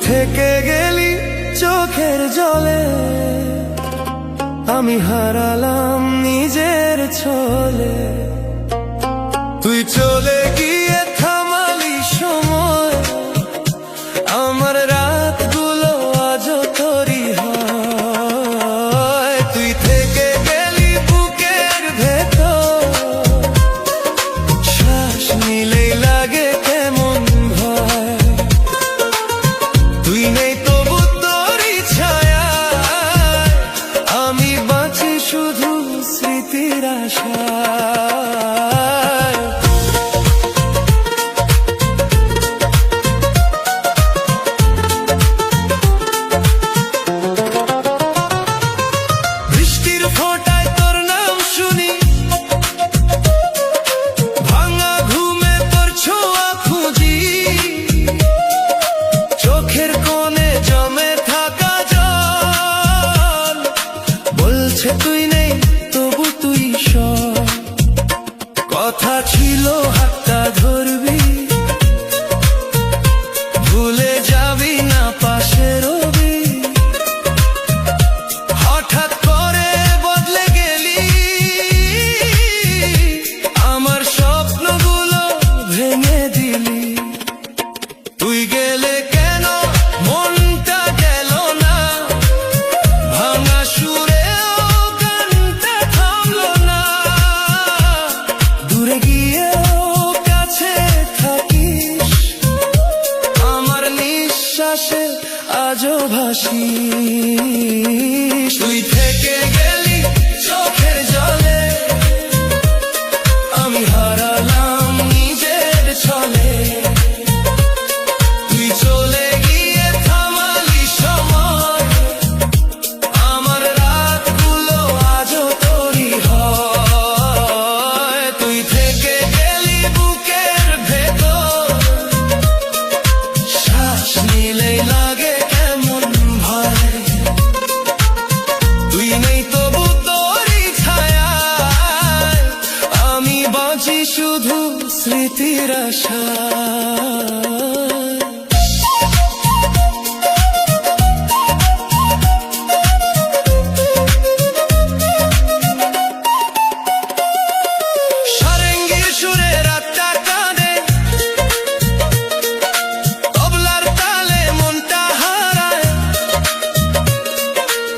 থেকে গেলি চোখের জলে, আমি হারালাম নিজের ছলে। তুই চলে গিয়ে থামালি সময়, আমার রাতগুলো আজও তোরই হয়। তুই থেকে গেলি বুকের ভেতর, শ্বাস নিলেই লাগে কেমন ভয়। তুই নেই তবু তোরই ছায়ায়, আমি বাঁচি শুধু স্মৃতির আশায়। বৃষ্টির ফোঁটায় তোর নাম শুনি, ভাঙা ঘুমে তোর ছোঁয়া খুঁজি। চোখের কোণে জমে থাকা জল বলছে তুই নেই তবু তুই সব। কথা ছিল হাতটা ধরবি, ভুলে যাবি না পাশে রবি। হঠাৎ করে বদলে গেলি, আমার স্বপ্নগুলো ভেঙে দিলি। তুই গেলে কেন মনটা গেল না, ভাঙা সুরেও গানটা থামলো না। দূরে গিয়েও কাছে থাকিস, আমার নিঃশ্বাসে আজও ভাসিস। তুই থেকে গেলি চোখের জলে, আমি হারালাম নিজের ছলে। তুই চলে গিয়ে থামালি সময়, আমার রাতগুলো আজও তোরই হয়। তুই থেকে গেলি বুকের ভেতর, শ্বাস নিলেই লাগে কেমন ভয়। তুই নেই তবু তোরই ছায়ায়, আমি বাঁচি শুধু স্মৃতির আশায়। সারেঙ্গির সুরে রাতটা কাঁদে, তবলার তালে মনটা হারায়।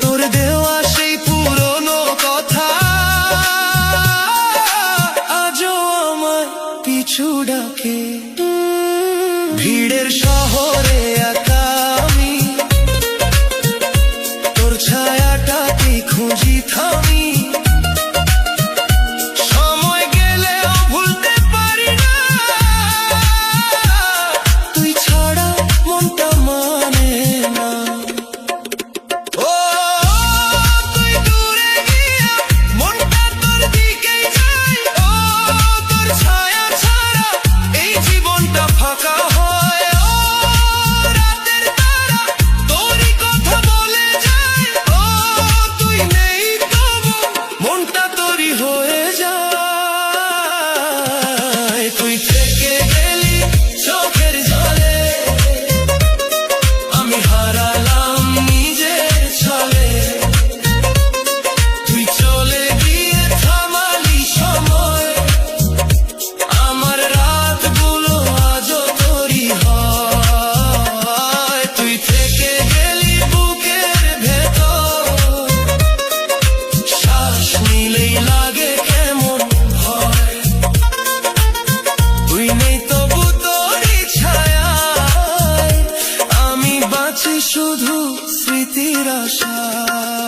তোর দেওয়া সেই পুরনো কথা আজও আমায় পিছু ডাকে। ভিড়ের শহরে একা আমি, তোর ছায়াটাকে খুঁজি থামি। সময় গেলেও ভুলতে পারি না, তুই ছাড়া মনটা মানে না। ও তুই দূরে গিয়ে মনটা তোর দিকেই যায়। ও তোর ছায়া ছাড়া এই জীবনটা ফাঁকা হয়। ও রাতের তারা তোরই কথা বলে যায়। ও তুই নেই তবু মনটা তোরই হয়ে যায়। তুই থেকে গেলি চোখের জলে, আমি হারালাম নিজের ছলে। তুই চলে গিয়ে থামালি সময়, আমার রাতগুলো আজও তোরই হয়। তুই থেকে গেলি বুকের ভেতর, শ্বাস নিলেই লাগে কেমন ভয়। তুই নেই তবু তোরই ছায়ায়, আমি বাঁচি শুধু স্মৃতির আশায়।